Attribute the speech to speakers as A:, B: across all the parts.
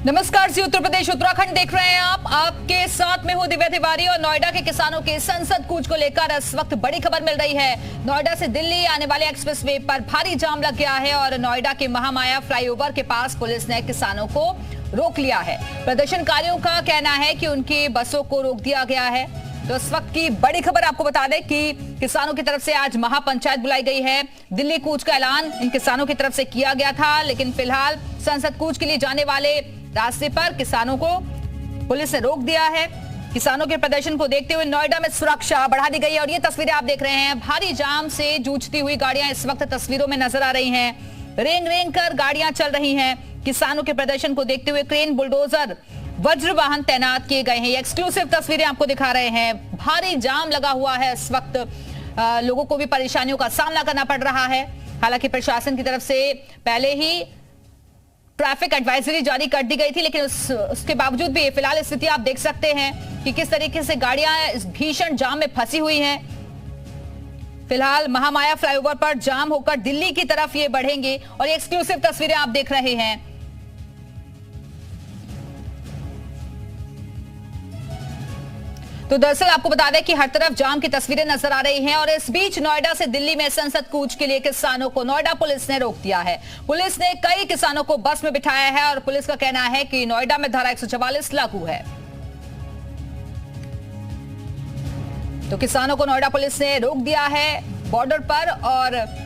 A: नमस्कार जी, उत्तर प्रदेश उत्तराखंड देख रहे हैं आप। आपके साथ में हूं दिव्या तिवारी और नोएडा के किसानों के संसद कूच को लेकर इस वक्त बड़ी खबर मिल रही है। नोएडा से दिल्ली आने वाले एक्सप्रेसवे पर भारी जाम लग गया है और नोएडा के महामाया फ्लाईओवर के पास पुलिस ने किसानों को रोक लिया है। प्रदर्शनकारियों का कहना है कि उनकी बसों को रोक दिया गया है। तो इस वक्त की बड़ी खबर आपको बता दें कि किसानों की तरफ से आज महापंचायत बुलाई गई है। दिल्ली कूच का ऐलान इन किसानों की तरफ से किया गया था, लेकिन फिलहाल संसद कूच के लिए जाने वाले रास्ते पर किसानों को पुलिस ने रोक दिया है। किसानों के प्रदर्शन को देखते हुए नोएडा में सुरक्षा बढ़ा दी गई है और ये तस्वीरें आप देख रहे हैं। भारी जाम से जूझती हुई गाड़ियां इस वक्त तस्वीरों में नजर आ रही हैं। रेंग रेंग कर गाड़ियां चल रही हैं। किसानों के प्रदर्शन को देखते हुए क्रेन, बुलडोजर, वज्र वाहन तैनात किए गए हैं। ये एक्सक्लूसिव तस्वीरें आपको दिखा रहे हैं। भारी जाम लगा हुआ है इस वक्त। लोगों को भी परेशानियों का सामना करना पड़ रहा है। हालांकि प्रशासन की तरफ से पहले ही ट्रैफिक एडवाइजरी जारी कर दी गई थी, लेकिन उसके बावजूद भी फिलहाल स्थिति आप देख सकते हैं कि किस तरीके से गाड़ियां इस भीषण जाम में फंसी हुई हैं। फिलहाल महामाया फ्लाईओवर पर जाम होकर दिल्ली की तरफ ये बढ़ेंगे और ये एक्सक्लूसिव तस्वीरें आप देख रहे हैं। तो दरअसल आपको बता दें कि हर तरफ जाम की तस्वीरें नजर आ रही हैं और इस बीच नोएडा से दिल्ली में संसद कूच के लिए किसानों को नोएडा पुलिस ने रोक दिया है। पुलिस ने कई किसानों को बस में बिठाया है और पुलिस का कहना है कि नोएडा में धारा 144 लागू है। तो किसानों को नोएडा पुलिस ने रोक दिया है बॉर्डर पर और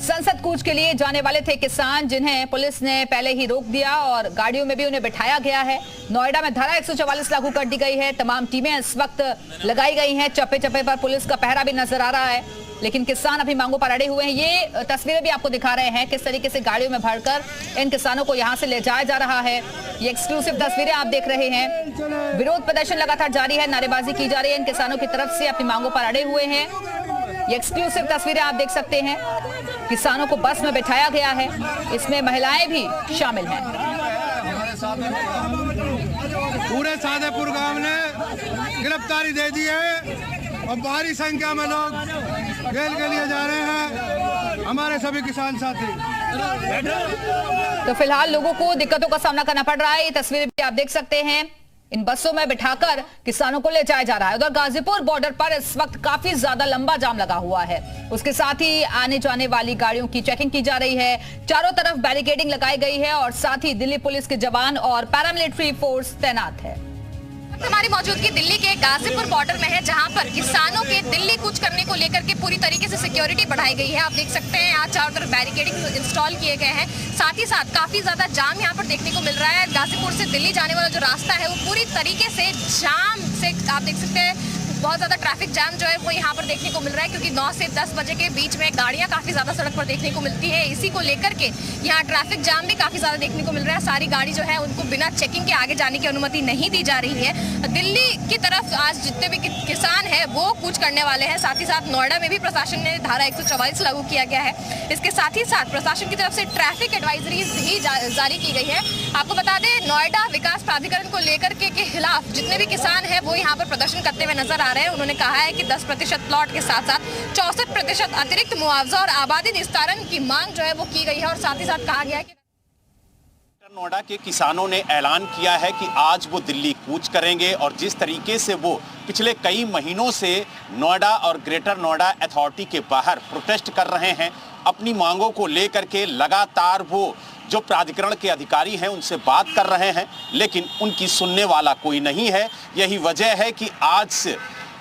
A: संसद कूच के लिए जाने वाले थे किसान, जिन्हें पुलिस ने पहले ही रोक दिया और गाड़ियों में भी उन्हें बिठाया गया है। नोएडा में धारा 144 लागू कर दी गई है। तमाम टीमें इस वक्त लगाई गई हैं। चप्पे चप्पे पर पुलिस का पहरा भी नजर आ रहा है, लेकिन किसान अभी मांगों पर अड़े हुए हैं। ये तस्वीरें भी आपको दिखा रहे हैं किस तरीके से गाड़ियों में भरकर इन किसानों को यहाँ से ले जाया जा रहा है। ये एक्सक्लूसिव तस्वीरें आप देख रहे हैं। विरोध प्रदर्शन लगातार जारी है, नारेबाजी की जा रही है। इन किसानों की तरफ से अपनी मांगों पर अड़े हुए हैं। ये एक्सक्लूसिव तस्वीरें आप देख सकते हैं। किसानों को बस में बिठाया गया है, इसमें महिलाएं भी शामिल हैं।
B: पूरे सादेपुर गांव ने गिरफ्तारी दे दी है और भारी संख्या में लोग जेल के लिए जा रहे हैं, हमारे सभी किसान साथी।
A: तो फिलहाल लोगों को दिक्कतों का सामना करना पड़ रहा है। ये तस्वीरें भी आप देख सकते हैं। इन बसों में बिठाकर किसानों को ले जाया जा रहा है। उधर गाजीपुर बॉर्डर पर इस वक्त काफी ज्यादा लंबा जाम लगा हुआ है। उसके साथ ही आने जाने वाली गाड़ियों की चेकिंग की जा रही है। चारों तरफ बैरिकेडिंग लगाई गई है और साथ ही दिल्ली पुलिस के जवान और पैरामिलिट्री फोर्स तैनात है।
C: हमारी मौजूदगी दिल्ली के गाजीपुर बॉर्डर में है, जहां पर किसानों के दिल्ली कूच करने को लेकर के पूरी तरीके से सिक्योरिटी बढ़ाई गई है। आप देख सकते हैं यहाँ चारों तरफ बैरिकेडिंग इंस्टॉल किए गए हैं। साथ ही साथ काफी ज्यादा जाम यहाँ पर देखने को मिल रहा है। गाजीपुर से दिल्ली जाने वाला जो रास्ता है वो पूरी तरीके से जाम से आप देख सकते हैं। बहुत ज्यादा ट्रैफिक जाम जो है वो यहाँ पर देखने को मिल रहा है, क्योंकि 9 से 10 बजे के बीच में गाड़ियां काफी ज्यादा सड़क पर देखने को मिलती है। इसी को लेकर के यहाँ ट्रैफिक जाम भी काफी ज्यादा देखने को मिल रहा है। सारी गाड़ी जो है उनको बिना चेकिंग के आगे जाने की अनुमति नहीं दी जा रही है। दिल्ली की तरफ आज जितने भी किसान है वो कूच करने वाले हैं। साथ ही साथ नोएडा में भी प्रशासन ने धारा 144 लागू किया गया है। इसके साथ ही साथ प्रशासन की तरफ से ट्रैफिक एडवाइजरीज भी जारी की गई है। आपको बता दें, नोएडा विकास प्राधिकरण को लेकर के खिलाफ जितने भी किसान है वो यहाँ पर प्रदर्शन करते हुए नजर आ रहे हैं। उन्होंने कहा है कि 10% प्लॉट के साथ साथ 64% अतिरिक्त मुआवजा और आबादी विस्तारण की मांग जो है वो की गई है। और साथ ही साथ कहा गया है कि
D: नोएडा के किसानों ने ऐलान किया है कि आज वो दिल्ली कूच करेंगे और जिस तरीके से वो पिछले कई महीनों से नोएडा और ग्रेटर नोएडा अथॉरिटी के बाहर प्रोटेस्ट कर रहे हैं, अपनी मांगों को लेकर के लगातार वो जो प्राधिकरण के अधिकारी हैं उनसे बात कर रहे हैं, लेकिन उनकी सुनने वाला कोई नहीं है। यही वजह है कि आज से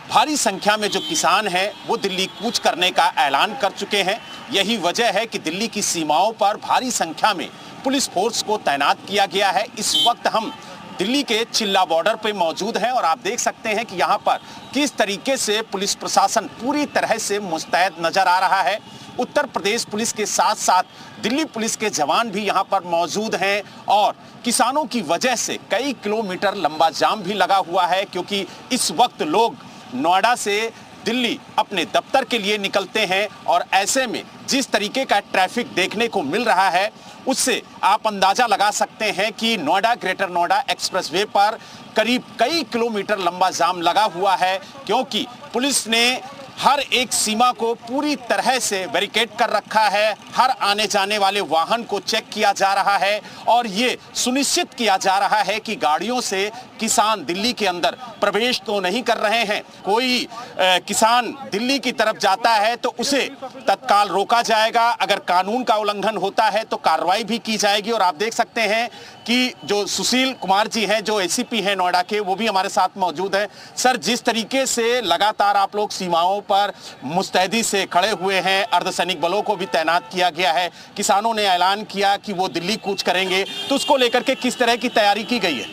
D: भारी संख्या में जो किसान हैं वो दिल्ली कूच करने का ऐलान कर चुके हैं। यही वजह है कि दिल्ली की सीमाओं पर भारी संख्या में पुलिस फोर्स को तैनात किया गया है। इस वक्त हम दिल्ली के चिल्ला बॉर्डर पे मौजूद हैं और आप देख सकते हैं कि यहाँ पर किस तरीके से पुलिस प्रशासन पूरी तरह से मुस्तैद नजर आ रहा है। उत्तर प्रदेश पुलिस के साथ साथ दिल्ली पुलिस के जवान भी यहाँ पर मौजूद हैं और किसानों की वजह से कई किलोमीटर लंबा जाम भी लगा हुआ है, क्योंकि इस वक्त लोग नोएडा से दिल्ली अपने दफ्तर के लिए निकलते हैं और ऐसे में जिस तरीके का ट्रैफिक देखने को मिल रहा है उससे आप अंदाजा लगा सकते हैं कि नोएडा ग्रेटर नोएडा एक्सप्रेसवे पर करीब कई किलोमीटर लंबा जाम लगा हुआ है, क्योंकि पुलिस ने हर एक सीमा को पूरी तरह से बैरिकेड कर रखा है। हर आने जाने वाले वाहन को चेक किया जा रहा है और ये सुनिश्चित किया जा रहा है कि गाड़ियों से किसान दिल्ली के अंदर प्रवेश तो नहीं कर रहे हैं। कोई किसान दिल्ली की तरफ जाता है तो उसे तत्काल रोका जाएगा। अगर कानून का उल्लंघन होता है तो कार्रवाई भी की जाएगी। और आप देख सकते हैं कि जो सुशील कुमार जी हैं, जो एसीपी हैं नोएडा के, वो भी हमारे साथ मौजूद हैं। सर, जिस तरीके से लगातार आप लोग सीमाओं पर मुस्तैदी से खड़े हुए हैं, अर्धसैनिक बलों को भी तैनात किया गया है, किसानों ने ऐलान किया कि वो दिल्ली कूच करेंगे, तो उसको लेकर के किस तरह की तैयारी की गई है?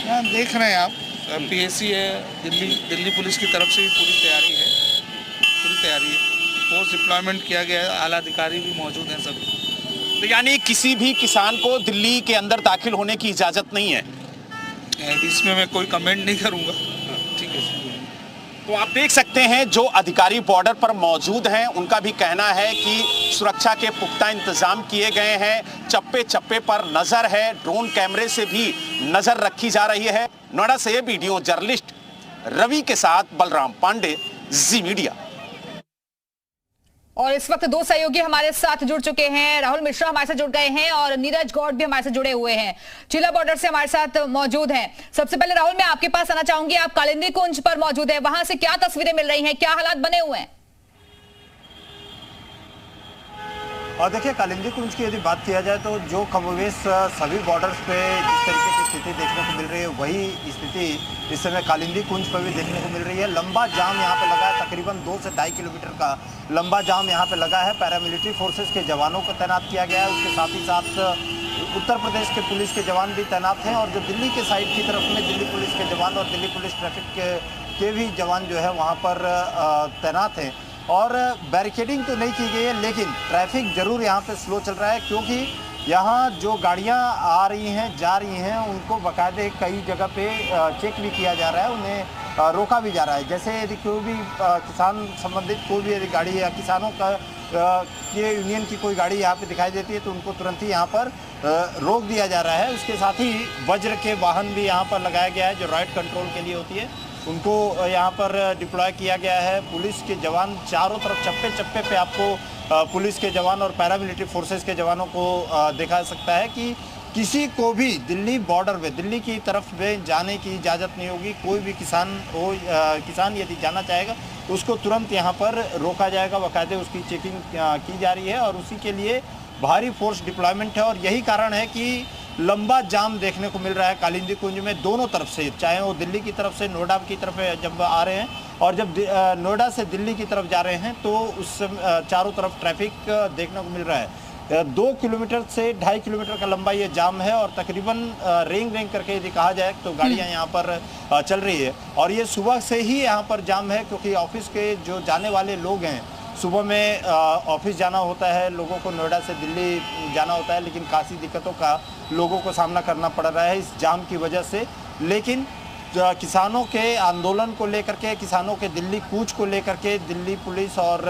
E: यहाँ देख रहे हैं आप, पीएसी है, दिल्ली पुलिस की तरफ से भी पूरी तैयारी है। फोर्स डिप्लॉयमेंट किया गया है, आला अधिकारी भी मौजूद हैं सभी।
D: तो यानी किसी भी किसान को दिल्ली के अंदर दाखिल होने की इजाजत नहीं है?
E: इसमें मैं कोई कमेंट नहीं करूंगा। ठीक है।
D: तो आप देख सकते हैं जो अधिकारी बॉर्डर पर मौजूद हैं, उनका भी कहना है कि सुरक्षा के पुख्ता इंतजाम किए गए हैं। चप्पे चप्पे पर नजर है, ड्रोन कैमरे से भी नजर रखी जा रही है। नोएडा से वीडियो जर्नलिस्ट रवि के साथ बलराम पांडे, जी मीडिया।
A: और इस वक्त दो सहयोगी हमारे साथ जुड़ चुके हैं। राहुल मिश्रा हमारे साथ जुड़ गए हैं और नीरज गौड़ भी हमारे साथ जुड़े हुए हैं, चिल्ला बॉर्डर से हमारे साथ मौजूद हैं। सबसे पहले राहुल, मैं आपके पास आना चाहूंगी। आप कालिंदी कुंज पर मौजूद है, वहां से क्या तस्वीरें मिल रही हैं, क्या हालात बने हुए हैं?
F: और देखिए, कालिंदी कुंज की यदि बात किया जाए तो जो कमोवेश सभी बॉर्डर्स पे जिस तरीके की स्थिति देखने को मिल रही है, वही स्थिति इस समय कालिंदी कुंज पर भी देखने को मिल रही है। लंबा जाम यहाँ पे लगा है, तकरीबन 2 से 2.5 किलोमीटर का लंबा जाम यहाँ पे लगा है। पैरामिलिट्री फोर्सेस के जवानों को तैनात किया गया है, उसके साथ ही साथ उत्तर प्रदेश के पुलिस के जवान भी तैनात हैं। और जो दिल्ली के साइड की तरफ में दिल्ली पुलिस के जवान और दिल्ली पुलिस ट्रैफिक के भी जवान जो है वहाँ पर तैनात हैं। और बैरिकेडिंग तो नहीं की गई है, लेकिन ट्रैफिक जरूर यहाँ पे स्लो चल रहा है, क्योंकि यहाँ जो गाड़ियाँ आ रही हैं, जा रही हैं, उनको बाकायदे कई जगह पे चेक भी किया जा रहा है, उन्हें रोका भी जा रहा है। जैसे यदि कोई भी किसान संबंधित कोई भी यदि गाड़ी या किसानों का ये यूनियन की कोई गाड़ी यहाँ पे दिखाई देती है तो उनको तुरंत ही यहाँ पर रोक दिया जा रहा है। उसके साथ ही वज्र के वाहन भी यहाँ पर लगाया गया है, जो राइट कंट्रोल के लिए होती है, उनको यहाँ पर डिप्लॉय किया गया है। पुलिस के जवान चारों तरफ चप्पे चप्पे पे आपको पुलिस के जवान और पैरामिलिट्री फोर्सेस के जवानों को देखा जा सकता है कि किसी को भी दिल्ली बॉर्डर में, दिल्ली की तरफ में जाने की इजाज़त नहीं होगी। कोई भी किसान हो, किसान यदि जाना चाहेगा उसको तुरंत यहाँ पर रोका जाएगा, बाकायदे उसकी चेकिंग की जा रही है और उसी के लिए भारी फोर्स डिप्लॉयमेंट है। और यही कारण है कि लंबा जाम देखने को मिल रहा है कालिंदी कुंज में दोनों तरफ से, चाहे वो दिल्ली की तरफ से नोएडा की तरफ जब आ रहे हैं और जब नोएडा से दिल्ली की तरफ जा रहे हैं तो उस चारों तरफ ट्रैफिक देखने को मिल रहा है। 2 किलोमीटर से 2.5 किलोमीटर का लंबा ये जाम है और तकरीबन रेंग करके यदि कहा जाए तो गाड़ियाँ यहाँ पर चल रही है। और ये सुबह से ही यहाँ पर जाम है, क्योंकि ऑफिस के जो जाने वाले लोग हैं, सुबह में ऑफिस जाना होता है, लोगों को नोएडा से दिल्ली जाना होता है, लेकिन काफ़ी दिक्कतों का लोगों को सामना करना पड़ रहा है इस जाम की वजह से। लेकिन किसानों के आंदोलन को लेकर के, किसानों के दिल्ली कूच को लेकर के दिल्ली पुलिस और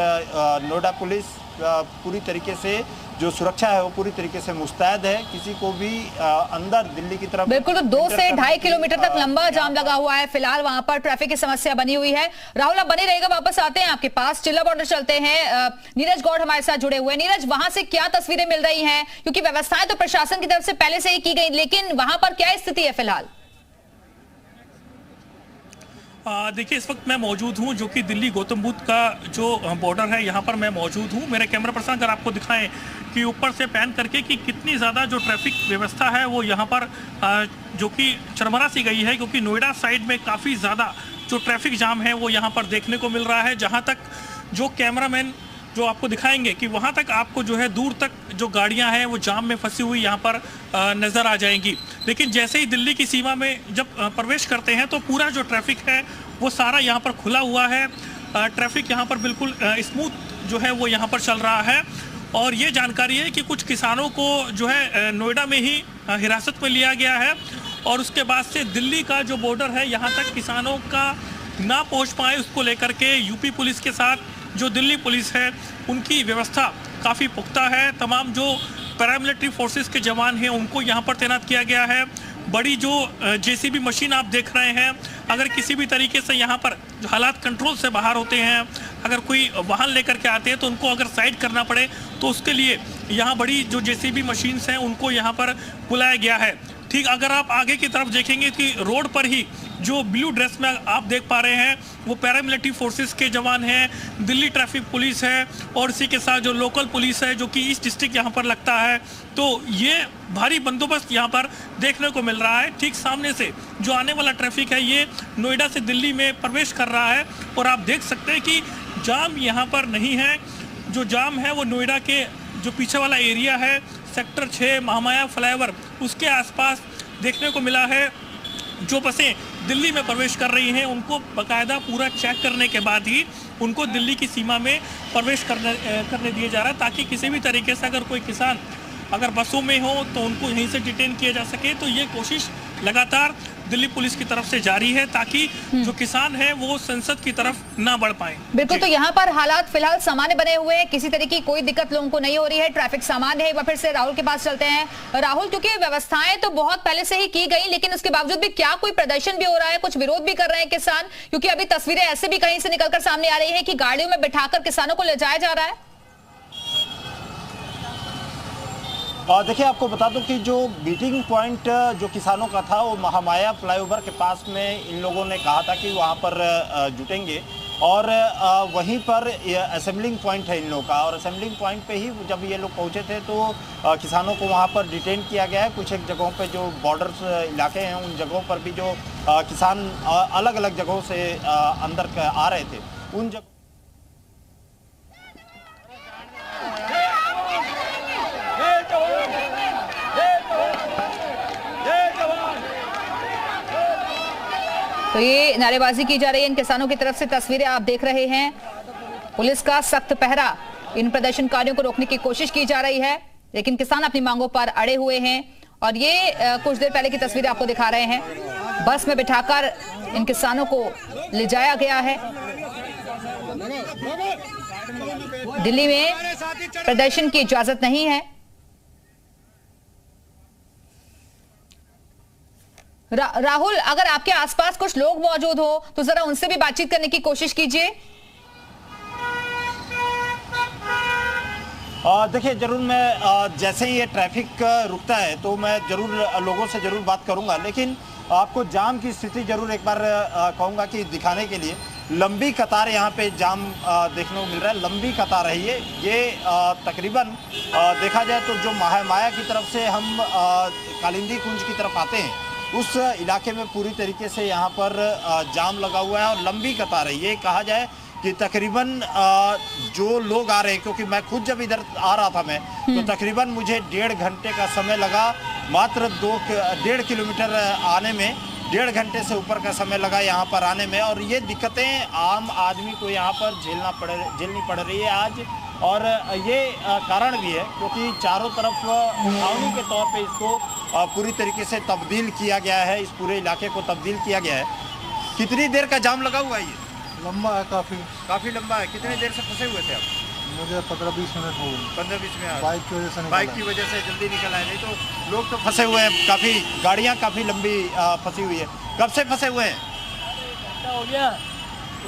F: नोएडा पुलिस पूरी तरीके से जो सुरक्षा है वो पूरी तरीके से मुस्तैद है। किसी को भी अंदर दिल्ली की तरफ
A: बिल्कुल, तो 2 से 2.5 किलोमीटर तक लंबा जाम लगा हुआ है। फिलहाल वहां पर ट्रैफिक की समस्या बनी हुई है। राहुल, आप बने रहेगा, वापस आते हैं आपके पास, चिल्ला बॉर्डर चलते हैं। नीरज गौड़ हमारे साथ जुड़े हुए हैं। नीरज, वहां से क्या तस्वीरें मिल रही हैं? क्योंकि व्यवस्थाएं तो प्रशासन की तरफ से पहले से ही की गई, लेकिन वहां पर क्या स्थिति है फिलहाल?
G: देखिए, इस वक्त मैं मौजूद हूं जो कि दिल्ली गौतम बुद्ध का जो बॉर्डर है, यहां पर मैं मौजूद हूं। मेरे कैमरा पर्सन अगर आपको दिखाएं कि ऊपर से पैन करके कि कितनी ज़्यादा जो ट्रैफिक व्यवस्था है वो यहां पर जो कि चरमरा सी गई है, क्योंकि नोएडा साइड में काफ़ी ज़्यादा जो ट्रैफिक जाम है वो यहां पर देखने को मिल रहा है। जहां तक जो कैमरामैन जो आपको दिखाएंगे कि वहाँ तक आपको जो है दूर तक जो गाड़ियाँ हैं वो जाम में फंसी हुई यहाँ पर नज़र आ जाएंगी। लेकिन जैसे ही दिल्ली की सीमा में जब प्रवेश करते हैं तो पूरा जो ट्रैफिक है वो सारा यहाँ पर खुला हुआ है। ट्रैफिक यहाँ पर बिल्कुल स्मूथ जो है वो यहाँ पर चल रहा है। और ये जानकारी है कि कुछ किसानों को जो है नोएडा में ही हिरासत में लिया गया है और उसके बाद से दिल्ली का जो बॉर्डर है यहाँ तक किसानों का ना पहुँच पाए, उसको लेकर के यूपी पुलिस के साथ जो दिल्ली पुलिस है उनकी व्यवस्था काफ़ी पुख्ता है। तमाम जो पैरामिलिट्री फोर्सेस के जवान हैं उनको यहाँ पर तैनात किया गया है। बड़ी जो जेसीबी मशीन आप देख रहे हैं अगर किसी भी तरीके से यहाँ पर जो हालात कंट्रोल से बाहर होते हैं, अगर कोई वाहन लेकर के आते हैं तो उनको अगर साइड करना पड़े तो उसके लिए यहाँ बड़ी जो जेसीबी मशीन्स हैं उनको यहाँ पर बुलाया गया है। ठीक अगर आप आगे की तरफ देखेंगे कि रोड पर ही जो ब्लू ड्रेस में आप देख पा रहे हैं वो पैरामिलिट्री फोर्सेस के जवान हैं, दिल्ली ट्रैफिक पुलिस है और इसी के साथ जो लोकल पुलिस है जो कि ईस्ट डिस्ट्रिक्ट यहाँ पर लगता है। तो ये भारी बंदोबस्त यहाँ पर देखने को मिल रहा है। ठीक सामने से जो आने वाला ट्रैफिक है ये नोएडा से दिल्ली में प्रवेश कर रहा है और आप देख सकते हैं कि जाम यहाँ पर नहीं है। जो जाम है वो नोएडा के जो पीछे वाला एरिया है सेक्टर 6 महामाया फ्लाईओवर उसके आसपास देखने को मिला है। जो बसें दिल्ली में प्रवेश कर रही हैं उनको बाकायदा पूरा चेक करने के बाद ही उनको दिल्ली की सीमा में प्रवेश करने दिया जा रहा है, ताकि किसी भी तरीके से अगर कोई किसान अगर बसों में हो तो उनको यहीं से डिटेन किया जा सके। तो ये कोशिश लगातार दिल्ली पुलिस की तरफ से जारी है ताकि जो किसान है वो संसद की तरफ ना बढ़ पाए।
A: बिल्कुल, तो यहाँ पर हालात फिलहाल सामान्य बने हुए हैं, किसी तरह की कोई दिक्कत लोगों को नहीं हो रही है, ट्रैफिक सामान्य है। एक बार फिर से राहुल के पास चलते हैं। राहुल, क्योंकि व्यवस्थाएं तो बहुत पहले से ही की गई लेकिन उसके बावजूद भी क्या कोई प्रदर्शन भी हो रहा है, कुछ विरोध भी कर रहे हैं किसान? क्योंकि अभी तस्वीरें ऐसे भी कहीं से निकलकर सामने आ रही है कि गाड़ियों में बिठाकर किसानों को ले जाया जा रहा है।
F: देखिए, आपको बता दूं कि जो मीटिंग पॉइंट जो किसानों का था वो महामाया फ्लाईओवर के पास में इन लोगों ने कहा था कि वहां पर जुटेंगे और वहीं पर असेंबलिंग पॉइंट है इन लोगों का। और असेंबलिंग पॉइंट पे ही जब ये लोग पहुंचे थे तो किसानों को वहां पर डिटेन किया गया है। कुछ एक जगहों पे जो बॉर्डर्स इलाके हैं उन जगहों पर भी जो किसान अलग अलग जगहों से अंदर आ रहे थे उन जगह
A: तो ये नारेबाजी की जा रही है इन किसानों की तरफ से, तस्वीरें आप देख रहे हैं। पुलिस का सख्त पहरा, इन प्रदर्शनकारियों को रोकने की कोशिश की जा रही है लेकिन किसान अपनी मांगों पर अड़े हुए हैं। और ये कुछ देर पहले की तस्वीरें आपको दिखा रहे हैं, बस में बिठाकर इन किसानों को ले जाया गया है। दिल्ली में प्रदर्शन की इजाजत नहीं है। राहुल, अगर आपके आसपास कुछ लोग मौजूद हो तो जरा उनसे भी बातचीत करने की कोशिश कीजिए।
F: देखिए, जरूर मैं जैसे ही ये ट्रैफिक रुकता है तो मैं जरूर लोगों से जरूर बात करूंगा, लेकिन आपको जाम की स्थिति जरूर एक बार कहूंगा कि दिखाने के लिए लंबी कतार यहाँ पे जाम देखने को मिल रहा है। लंबी कतार है ये तकरीबन देखा जाए तो जो महामाया की तरफ से हम कालिंदी कुंज की तरफ आते हैं उस इलाके में पूरी तरीके से यहाँ पर जाम लगा हुआ है और लंबी कतार है। ये कहा जाए कि तकरीबन जो लोग आ रहे हैं, क्योंकि मैं खुद जब इधर आ रहा था मैं तो तकरीबन मुझे 1.5 घंटे का समय लगा, मात्र 1.5 किलोमीटर आने में 1.5 घंटे से ऊपर का समय लगा यहाँ पर आने में। और ये दिक्कतें आम आदमी को यहाँ पर झेलनी पड़ रही है आज। और ये कारण भी है क्योंकि चारों तरफ छावनी के तौर पे इसको पूरी तरीके से तब्दील किया गया है, इस पूरे इलाके को तब्दील किया गया है। कितनी देर का जाम लगा हुआ है? ये
B: लंबा है, काफी
F: लंबा है। कितनी देर से फंसे हुए थे आप?
B: मुझे 15-20 मिनट हो गए।
F: 15-20 मिनट
B: बाइक की वजह से
F: जल्दी निकल आए, नहीं तो लोग तो फंसे हुए हैं। काफी गाड़ियाँ काफी लंबी फंसी हुई है। कब से फंसे हुए हैं?
H: हो गया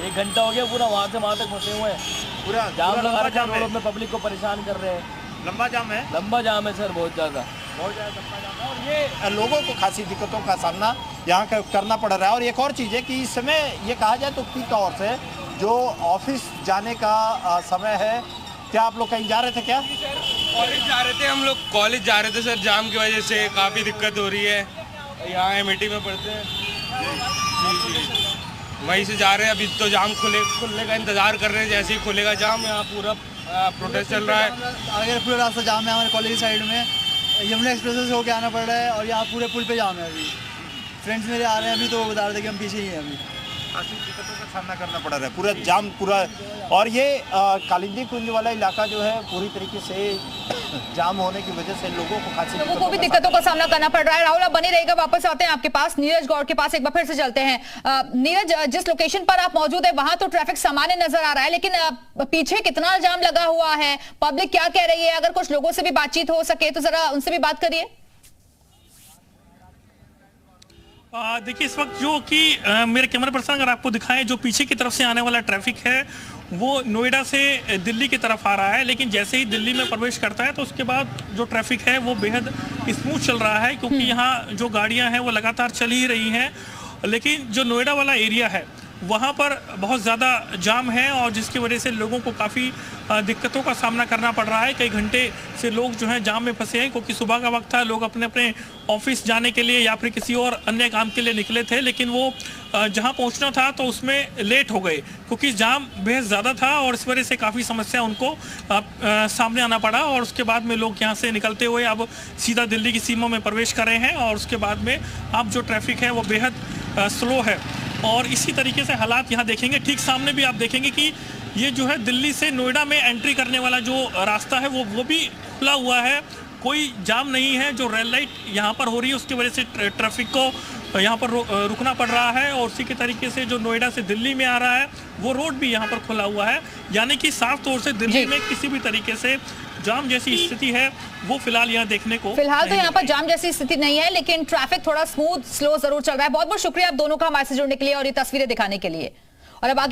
H: 1 घंटा हो गया पूरा, वहाँ से वहाँ तक फंसे हुए हैं। पूरा जाम लगा रखा है, रोड में पब्लिक को परेशान कर रहे हैं।
F: लंबा जाम है?
H: लंबा जाम है सर, बहुत ज़्यादा
F: लंबा जाम है। और ये लोगों को खासी दिक्कतों का सामना यहाँ करना पड़ रहा है। और एक और चीज़ है कि इस समय ये कहा जाए तो पीक आवर्स है, जो ऑफिस जाने का समय है। क्या आप लोग कहीं जा रहे थे? क्या
I: कॉलेज जा रहे थे? हम लोग कॉलेज जा रहे थे सर, जाम की वजह से काफ़ी दिक्कत हो रही है। यहाँ एमआईटी में पढ़ते हैं जी, वहीं से जा रहे हैं। अभी तो जाम खुलने का इंतज़ार कर रहे हैं, जैसे ही खुलेगा जाम। यहाँ पूरा प्रोटेस्ट चल रहा है।
J: आगे पूरा रास्ता जाम है हमारे कॉलेज साइड में, यमुना एक्सप्रेस से होकर आना पड़ रहा है और यहाँ पूरे पुल पे जाम है। अभी फ्रेंड्स मेरे आ रहे हैं, अभी तो वो बता रहे थे कि हम पीछे ही हैं। अभी
F: काफ़ी दिक्कतों का सामना करना पड़ रहा है, पूरा जाम पूरा। और ये कालिंदी कुंज वाला इलाका जो है पूरी तरीके से जाम होने की वजह से लोगों को
A: भी दिक्कतों का सामना करना पड़ रहा है। राहुल, अब बने रहेगा, वापस आते हैं आपके पास, नीरज गौड़ के पास एक बार फिर से चलते हैं। नीरज, जिस लोकेशन पर आप मौजूद है वहां तो ट्रैफिक सामान्य नजर आ रहा है, लेकिन पीछे कितना जाम लगा हुआ है, पब्लिक क्या कह रही है? अगर कुछ लोगों से भी बातचीत हो सके तो जरा उनसे भी बात करिए।
G: देखिए इस वक्त जो कि मेरे कैमरा पर्सन अगर आपको दिखाएं, जो पीछे की तरफ से आने वाला ट्रैफिक है वो नोएडा से दिल्ली की तरफ आ रहा है, लेकिन जैसे ही दिल्ली में प्रवेश करता है तो उसके बाद जो ट्रैफिक है वो बेहद स्मूथ चल रहा है, क्योंकि यहाँ जो गाड़ियाँ हैं वो लगातार चल ही रही हैं। लेकिन जो नोएडा वाला एरिया है वहाँ पर बहुत ज़्यादा जाम है और जिसकी वजह से लोगों को काफ़ी दिक्कतों का सामना करना पड़ रहा है। कई घंटे से लोग जो हैं जाम में फंसे हैं, क्योंकि सुबह का वक्त था, लोग अपने अपने ऑफिस जाने के लिए या फिर किसी और अन्य काम के लिए निकले थे, लेकिन वो जहां पहुंचना था तो उसमें लेट हो गए, क्योंकि जाम बेहद ज़्यादा था और इस वजह से काफ़ी समस्या उनको सामने आना पड़ा। और उसके बाद में लोग यहाँ से निकलते हुए अब सीधा दिल्ली की सीमा में प्रवेश कर रहे हैं और उसके बाद में अब जो ट्रैफिक है वो बेहद स्लो है। और इसी तरीके से हालात यहाँ देखेंगे, ठीक सामने भी आप देखेंगे कि ये जो है दिल्ली से नोएडा में एंट्री करने वाला जो रास्ता है वो भी खुला हुआ है, कोई जाम नहीं है। जो रेल लाइट यहाँ पर हो रही है उसकी वजह से ट्रैफिक को यहाँ पर रुकना पड़ रहा है। और उसी के तरीके से जो नोएडा से दिल्ली में आ रहा है वो रोड भी यहाँ पर खुला हुआ है, यानी कि साफ तौर से दिल्ली में किसी भी तरीके से जाम जैसी स्थिति है वो फिलहाल यहाँ देखने को
A: फिलहाल तो यहाँ पर जाम जैसी स्थिति नहीं है, लेकिन ट्रैफिक थोड़ा स्मूथ स्लो जरूर चल रहा है। बहुत बहुत शुक्रिया आप दोनों का हमारे से जुड़ने के लिए और ये तस्वीरें दिखाने के लिए। और अब